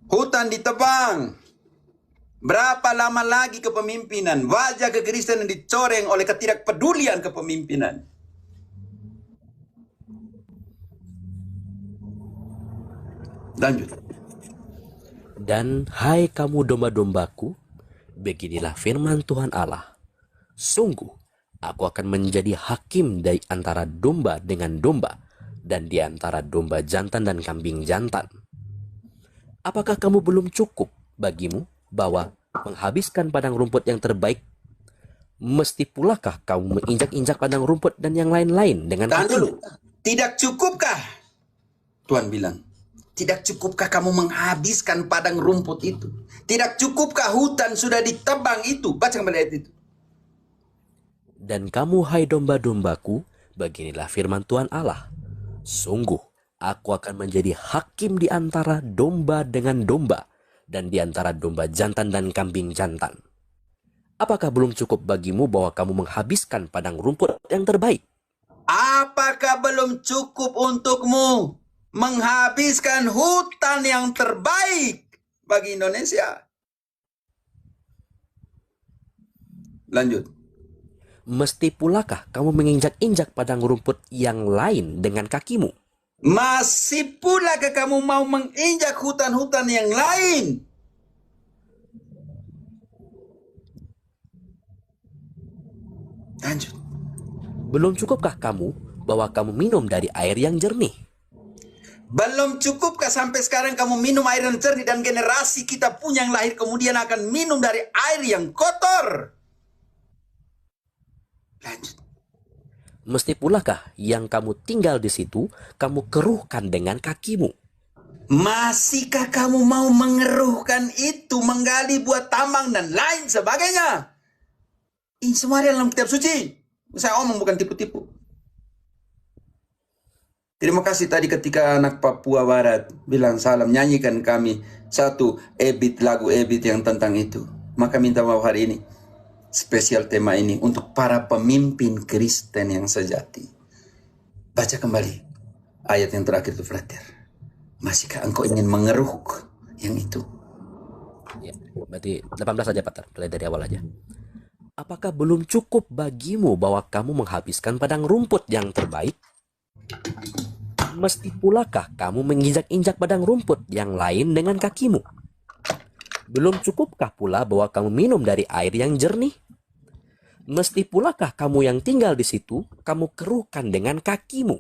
hutan ditebang. Berapa lama lagi kepemimpinan, wajah kekristenan dicoreng oleh ketidakpedulian kepemimpinan? Lanjut. dan hai kamu domba-dombaku, beginilah firman Tuhan Allah. Sungguh, aku akan menjadi hakim dari antara domba dengan domba, dan di antara domba jantan dan kambing jantan. Apakah kamu belum cukup bagimu bahwa menghabiskan padang rumput yang terbaik? Mesti pulakah kamu menginjak-injak padang rumput dan yang lain-lain dengan Tahan kakimu? dulu. Tidak cukupkah? Tuhan bilang, tidak cukupkah kamu menghabiskan padang rumput itu? Tidak cukupkah hutan sudah ditebang itu? Baca kembali ayat itu. Dan kamu hai domba-dombaku, beginilah firman Tuhan Allah. Sungguh, aku akan menjadi hakim di antara domba dengan domba, dan di antara domba jantan dan kambing jantan. Apakah belum cukup bagimu bahwa kamu menghabiskan padang rumput yang terbaik? Apakah belum cukup untukmu menghabiskan hutan yang terbaik bagi Indonesia? Lanjut. Mesti pulakah kamu menginjak-injak padang rumput yang lain dengan kakimu? Masih pula ke kamu mau menginjak hutan-hutan yang lain? Lanjut. Belum cukupkah kamu bahwa kamu minum dari air yang jernih? Belum cukupkah sampai sekarang kamu minum air yang jernih dan generasi kita pun yang lahir kemudian akan minum dari air yang kotor? Lanjut. Mesti pulakah yang kamu tinggal di situ, kamu keruhkan dengan kakimu? Masihkah kamu mau mengeruhkan itu, menggali buat tambang dan lain sebagainya? Ini semua ada dalam kitab suci. Saya omong bukan tipu-tipu. Terima kasih tadi ketika anak Papua Barat bilang salam, nyanyikan kami satu lagu Ebit yang tentang itu. Maka minta maaf hari ini. Spesial tema ini untuk para pemimpin Kristen yang sejati. Baca kembali ayat yang terakhir itu, Frater. Masihkah engkau ingin mengeruk yang itu? Ya, berarti 18 saja, Pater. Mulai dari awal aja. Apakah belum cukup bagimu bahwa kamu menghabiskan padang rumput yang terbaik? Mesti pulakah kamu menginjak-injak padang rumput yang lain dengan kakimu? Belum cukupkah pula bahwa kamu minum dari air yang jernih? Mesti pulakah kamu yang tinggal di situ, kamu keruhkan dengan kakimu?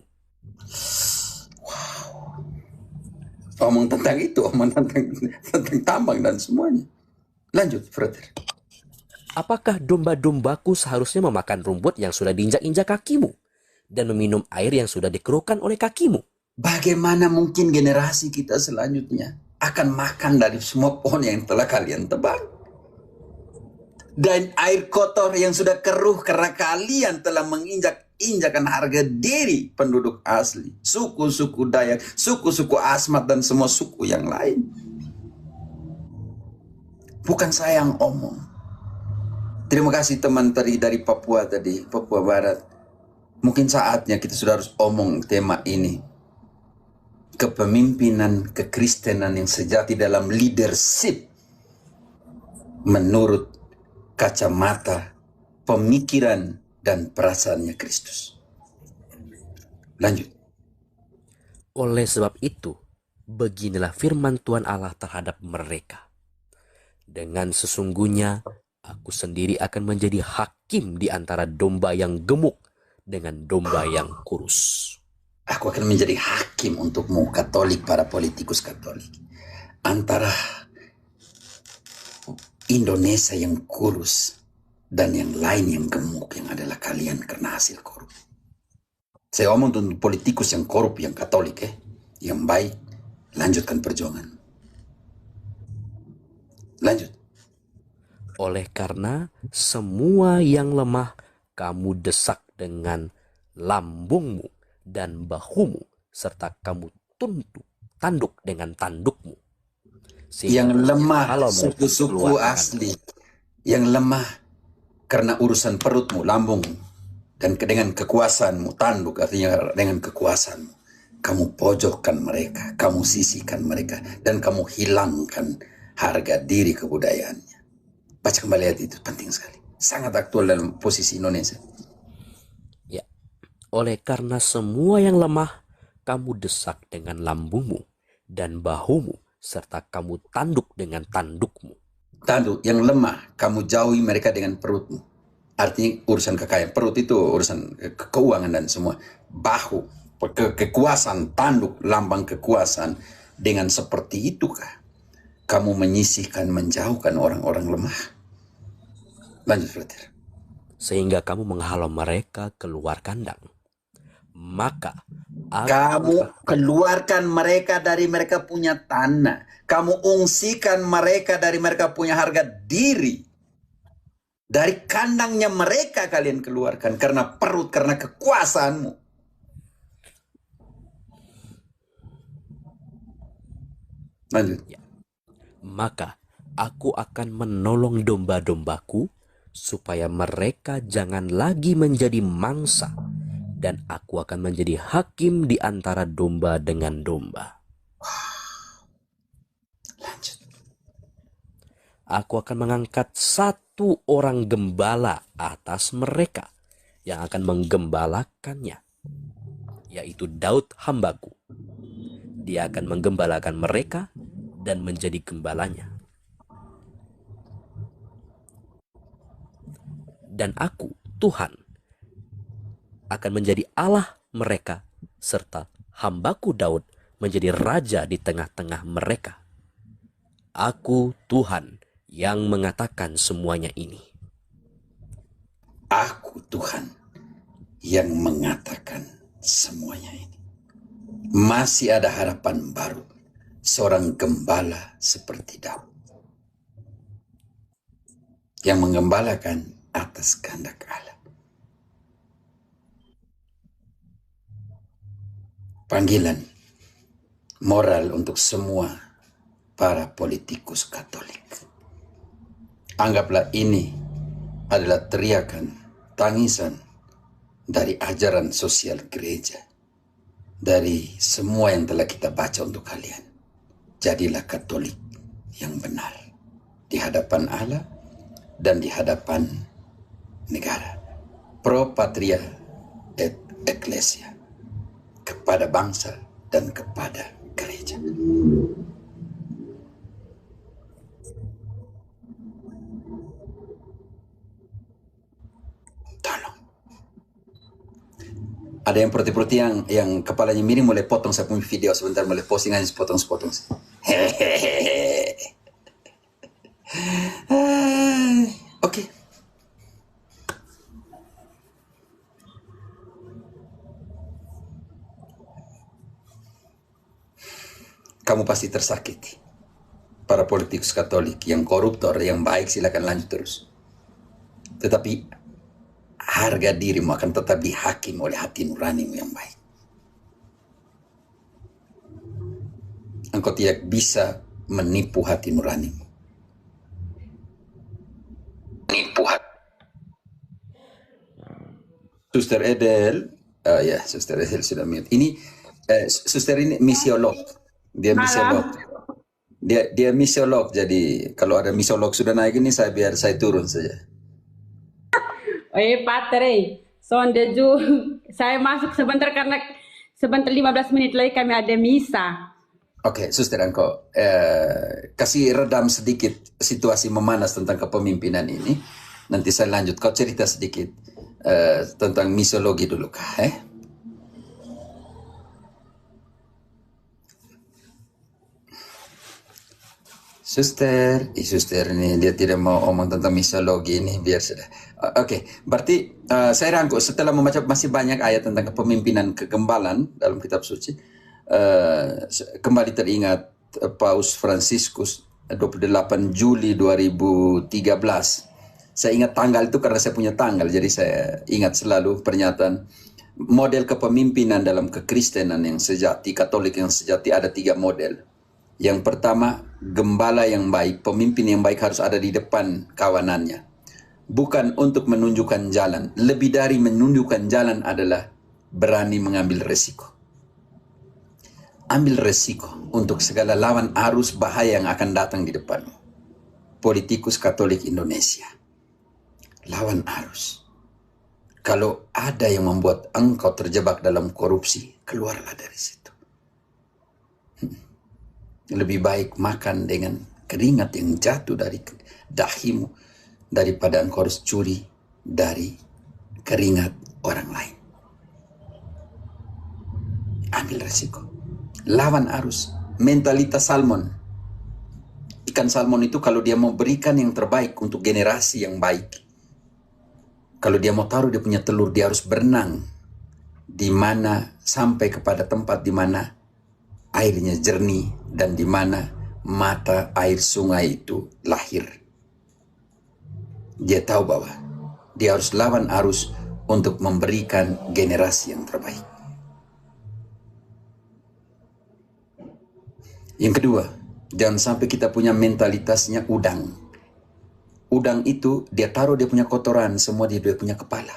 Omong tentang itu, omong tentang tambang dan semuanya. Lanjut, Frater. Apakah domba-dombaku seharusnya memakan rumput yang sudah diinjak-injak kakimu dan meminum air yang sudah dikeruhkan oleh kakimu? Bagaimana mungkin generasi kita selanjutnya akan makan dari semua pohon yang telah kalian tebang? Dan air kotor yang sudah keruh karena kalian telah menginjak-injakan harga diri penduduk asli, suku-suku Dayak, suku-suku Asmat, dan semua suku yang lain. Bukan saya yang omong. Terima kasih teman tadi dari Papua Barat. Mungkin saatnya kita sudah harus omong tema ini. Kepemimpinan kekristenan yang sejati dalam leadership menurut kacamata pemikiran dan perasaannya Kristus. Lanjut. Oleh sebab itu, beginilah firman Tuhan Allah terhadap mereka. Dengan sesungguhnya, aku sendiri akan menjadi hakim di antara domba yang gemuk dengan domba yang kurus. Aku akan menjadi hakim untukmu, Katolik, para politikus Katolik. Antara Indonesia yang kurus dan yang lain yang gemuk, yang adalah kalian karena hasil korup. Saya omong untuk politikus yang korup, yang Katolik, yang baik. Lanjutkan perjuangan. Lanjut. Oleh karena semua yang lemah kamu desak dengan lambungmu dan bahumu, serta kamu tanduk dengan tandukmu. Yang lemah, kalau suku-suku asli, yang lemah karena urusan perutmu, lambungmu, dan dengan kekuasaanmu, tanduk artinya dengan kekuasaanmu, kamu pojokkan mereka, kamu sisihkan mereka, dan kamu hilangkan harga diri kebudayaannya. Baca kembali ayat itu, penting sekali. Sangat aktual dalam posisi Indonesia. Ya, oleh karena semua yang lemah, kamu desak dengan lambungmu dan bahumu, serta kamu tanduk dengan tandukmu. Tanduk yang lemah, kamu jauhi mereka dengan perutmu. Artinya urusan kekayaan. Perut itu urusan keuangan dan semua. Bahu, kekuasaan, tanduk, lambang kekuasaan. Dengan seperti itukah kamu menyisihkan, menjauhkan orang-orang lemah? Lanjut, Frater. Sehingga kamu menghalau mereka keluar kandang. Maka kamu keluarkan mereka dari mereka punya tanah. Kamu ungsikan mereka dari mereka punya harga diri. Dari kandangnya mereka kalian keluarkan karena perut, karena kekuasaanmu. Lanjut. Ya. Maka aku akan menolong domba-dombaku supaya mereka jangan lagi menjadi mangsa, dan aku akan menjadi hakim di antara domba dengan domba. Lanjut. Aku akan mengangkat satu orang gembala atas mereka yang akan menggembalakannya, yaitu Daud hambaku. Dia akan menggembalakan mereka dan menjadi gembalanya. Dan aku, Tuhan, akan menjadi Allah mereka, serta hambaku Daud menjadi raja di tengah-tengah mereka. Aku Tuhan yang mengatakan semuanya ini. Aku Tuhan yang mengatakan semuanya ini. Masih ada harapan baru. Seorang gembala seperti Daud. Yang menggembalakan atas kehendak Allah. Panggilan moral untuk semua para politikus Katolik. Anggaplah ini adalah teriakan, tangisan dari ajaran sosial gereja. Dari semua yang telah kita baca untuk kalian. Jadilah Katolik yang benar di hadapan Allah dan di hadapan negara. Pro patria et ecclesia. Kepada bangsa dan kepada gereja. Tolong. Ada yang proti-proti yang kepalanya miring, mulai potong saya punya video sebentar, mulai posting aja sepotong-sepotong. Oke. Kamu pasti tersakiti. Para politikus Katolik yang koruptor, yang baik silakan lanjut terus. Tetapi harga dirimu akan tetap dihakim oleh hati nuranimu yang baik. Engkau tidak bisa menipu hati nuranimu. Menipu hati. Suster Edel, ya, Suster Edel sudah mute. Ini Suster ini misiolog. Dia misiolog. Dia misiolog. Jadi kalau ada misiolog sudah naik ini, biar saya turun saja. Pater, sondeju saya masuk sebentar karena sebentar 15 menit lagi kami ada misa. Oke, Suster Angko, kasih redam sedikit situasi memanas tentang kepemimpinan ini. Nanti saya lanjut. Kau cerita sedikit tentang misiologi dulu kah? Suster ini dia tidak mau omong tentang misiologi ini, biar sudah. Oke, berarti saya rangkum setelah membaca masih banyak ayat tentang kepemimpinan kegembalan dalam kitab suci. Kembali teringat Paus Fransiskus 28 Juli 2013 Saya ingat tanggal itu karena saya punya tanggal, jadi saya ingat selalu pernyataan model kepemimpinan dalam kekristenan yang sejati, Katolik yang sejati ada 3 model. Yang pertama, gembala yang baik, pemimpin yang baik harus ada di depan kawanannya. Bukan untuk menunjukkan jalan, lebih dari menunjukkan jalan adalah berani mengambil resiko. Ambil resiko untuk segala lawan arus bahaya yang akan datang di depanmu. Politikus Katolik Indonesia, lawan arus. Kalau ada yang membuat engkau terjebak dalam korupsi, keluarlah dari situ. Lebih baik makan dengan keringat yang jatuh dari dahimu daripada engkau harus curi dari keringat orang lain. Ambil resiko. Lawan arus. Mentalitas salmon. Ikan salmon itu kalau dia mau berikan yang terbaik untuk generasi yang baik, kalau dia mau taruh dia punya telur, dia harus berenang di mana sampai kepada tempat di mana airnya jernih dan di mana mata air sungai itu lahir. Dia tahu bahwa dia harus lawan arus untuk memberikan generasi yang terbaik. Yang kedua, jangan sampai kita punya mentalitasnya udang. Udang itu dia taruh dia punya kotoran, semua dia punya kepala.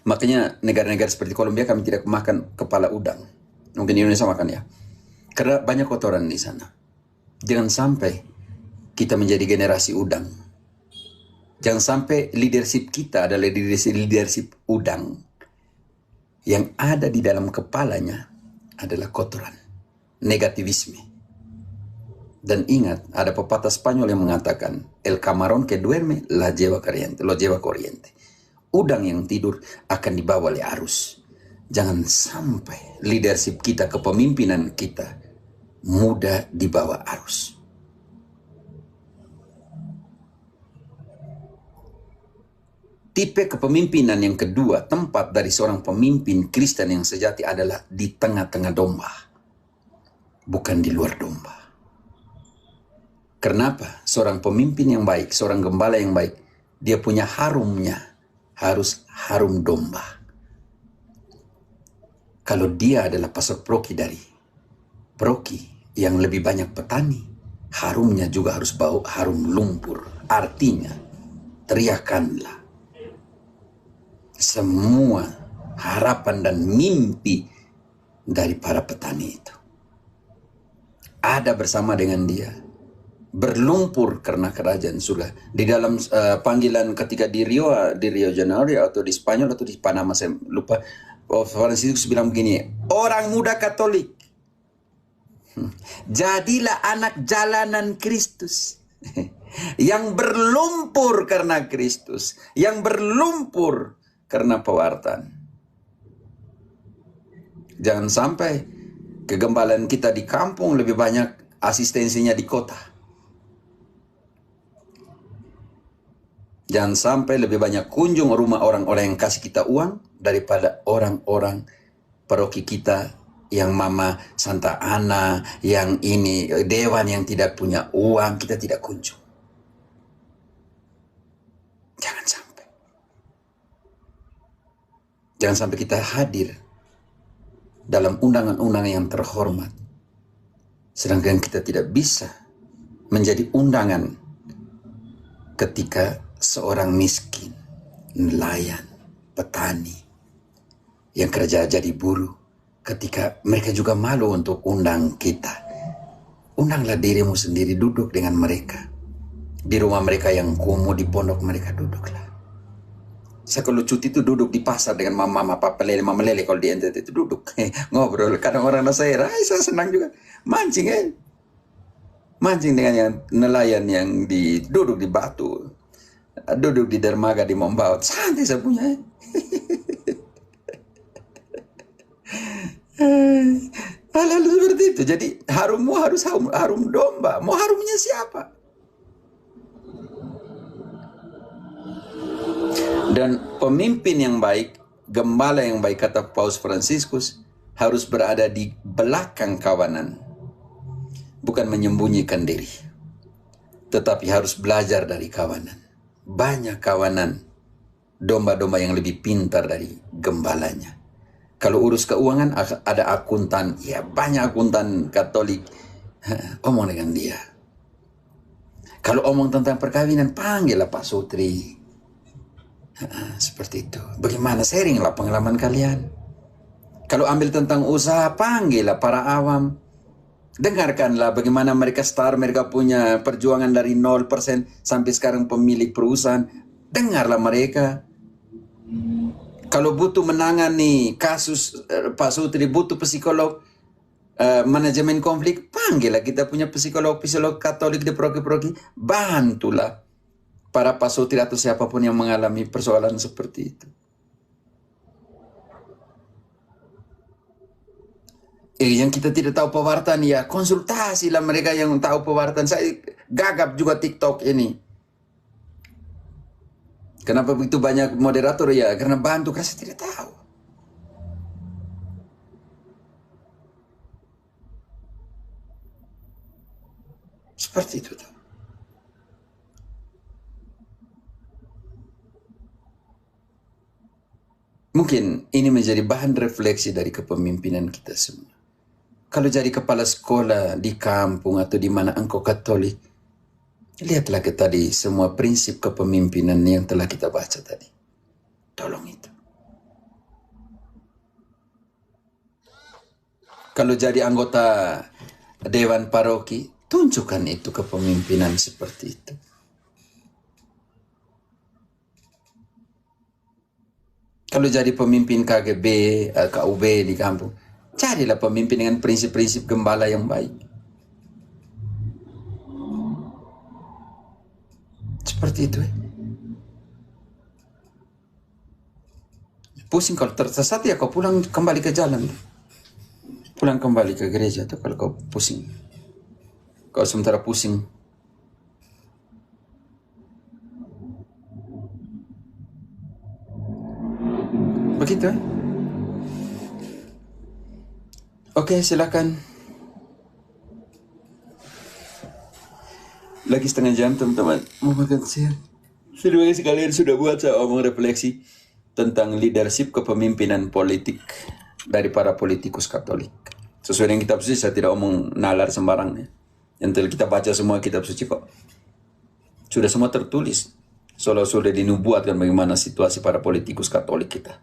Makanya negara-negara seperti Kolombia kami tidak makan kepala udang. Mungkin Indonesia makan ya. Karena banyak kotoran di sana. Jangan sampai kita menjadi generasi udang. Jangan sampai leadership kita adalah leadership udang. Yang ada di dalam kepalanya adalah kotoran, negativisme. Dan ingat, ada pepatah Spanyol yang mengatakan, el camarón que duerme lo lleva corriente. Udang yang tidur akan dibawa oleh arus. Jangan sampai leadership kita, kepemimpinan kita mudah dibawa arus. Tipe kepemimpinan yang kedua, tempat dari seorang pemimpin Kristen yang sejati adalah di tengah-tengah domba, bukan di luar domba. Kenapa? Seorang pemimpin yang baik, seorang gembala yang baik, dia punya harumnya, harus harum domba. Kalau dia adalah pasok proki dari proki yang lebih banyak petani, harumnya juga harus bau harum lumpur. Artinya, teriakanlah semua harapan dan mimpi dari para petani itu. Ada bersama dengan dia. Berlumpur karena kerajaan surga. Di dalam panggilan ketika di Rio Janeiro atau di Spanyol atau di Panama, saya lupa, Franciscus bilang begini, orang muda Katolik, jadilah anak jalanan Kristus. Yang berlumpur karena Kristus, yang berlumpur karena pewartaan. Jangan sampai kegembalaan kita di kampung lebih banyak asistensinya di kota. Jangan sampai lebih banyak kunjung rumah orang-orang yang kasih kita uang daripada orang-orang paroki kita yang Mama Santa Ana, yang ini dewan yang tidak punya uang, kita tidak kunjung. Jangan sampai. Jangan sampai kita hadir dalam undangan-undangan yang terhormat, sedangkan kita tidak bisa menjadi undangan ketika seorang miskin, nelayan, petani, yang kerja jadi buruh, ketika mereka juga malu untuk undang kita. Undanglah dirimu sendiri, duduk dengan mereka. Di rumah mereka yang kumuh, di pondok mereka duduklah. Saya kalau cuti itu duduk di pasar dengan mama, papa lele, mama lele, kalau di NTT itu duduk. Ngobrol, kadang orang saya senang juga. Mancing Mancing dengan yang nelayan yang duduk di batu. Duduk di dermaga di Mombaut, santai saya punya. Hal-hal seperti itu. Jadi harummu harus harum domba. Mau harumnya siapa? Dan pemimpin yang baik, gembala yang baik, kata Paus Franciscus, harus berada di belakang kawanan, bukan menyembunyikan diri, tetapi harus belajar dari kawanan. banyak kawanan domba-domba yang lebih pintar dari gembalanya. Kalau urus keuangan ada akuntan, ya banyak akuntan Katolik, omong dengan dia. Kalau omong tentang perkawinan, panggillah Pak Sutri. Seperti itu. Bagaimana, sharinglah pengalaman kalian. Kalau ambil tentang usaha, panggillah para awam. Dengarkanlah bagaimana mereka mereka punya perjuangan dari 0% sampai sekarang pemilik perusahaan. Dengarlah mereka. Kalau butuh menangani kasus Pak Sutri, butuh psikolog manajemen konflik, panggillah kita punya psikolog Katolik di proki-proki. Bantulah para Pak Sutri atau siapapun yang mengalami persoalan seperti itu. Yang kita tidak tahu pewartaan, ya konsultasilah mereka yang tahu pewartaan. Saya gagap juga TikTok ini. Kenapa begitu banyak moderator? Ya karena bantu, karena saya tidak tahu. Seperti itu. Mungkin ini menjadi bahan refleksi dari kepemimpinan kita semua. Kalau jadi kepala sekolah di kampung atau di mana engkau Katolik, lihatlah ke tadi semua prinsip kepemimpinan yang telah kita baca tadi. Tolong itu. Kalau jadi anggota Dewan Paroki, tunjukkan itu kepemimpinan seperti itu. Kalau jadi pemimpin KGB, KUB di kampung, carilah pemimpin dengan prinsip-prinsip gembala yang baik. Seperti itu. Pusing kalau tersesat, ya kau pulang kembali ke jalan. Pulang kembali ke gereja tuh kalau kau pusing. Kau sementara pusing. Begitu. Oke, silakan. Lagi setengah jam, teman-teman. Mau makan siang. Terima kasih kalian sudah buat saya omong refleksi tentang leadership kepemimpinan politik dari para politikus Katolik. Sesuai dengan kitab suci, saya tidak omong nalar sembarang. Yang telah kita baca semua kitab suci kok. Sudah semua tertulis. Soalnya sudah dinubuatkan bagaimana situasi para politikus Katolik kita.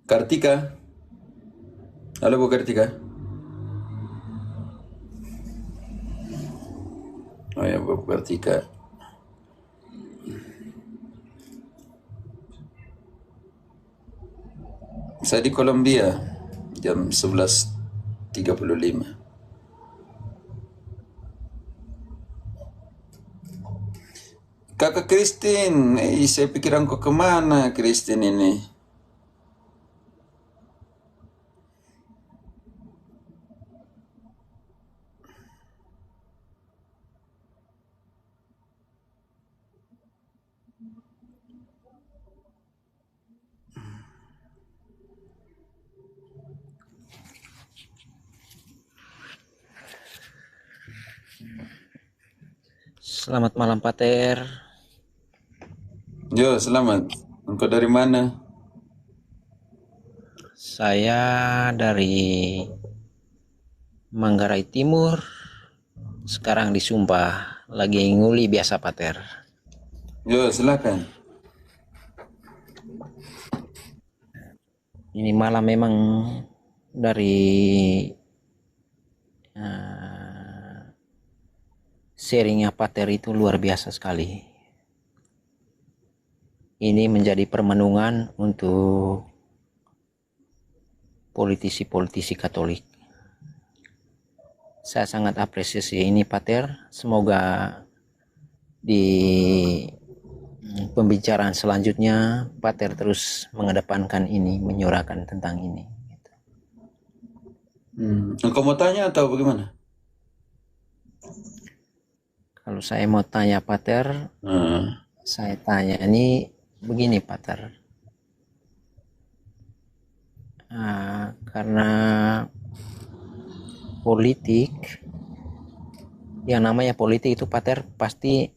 Kartika. Halo Bu Kartika. Oh ya Bu Kartika. Saya di Kolombia jam 11.35. Kakak Christine, saya pikir engkau kemana Christine ini? Selamat malam, Pater. Yo, selamat. Engkau dari mana? Saya dari Manggarai Timur. Sekarang di Sumba. Lagi nguli biasa, Pater. Yo, silakan. Ini malam memang dari sharingnya Pater itu luar biasa sekali. Ini menjadi permenungan untuk politisi-politisi Katolik. Saya sangat apresiasi ini Pater. Semoga di pembicaraan selanjutnya Pater terus mengedepankan ini, menyuarakan tentang ini. Engkau mau tanya atau bagaimana? Kalau saya mau tanya Pater, saya tanya ini begini Pater. Karena politik, yang namanya politik itu Pater pasti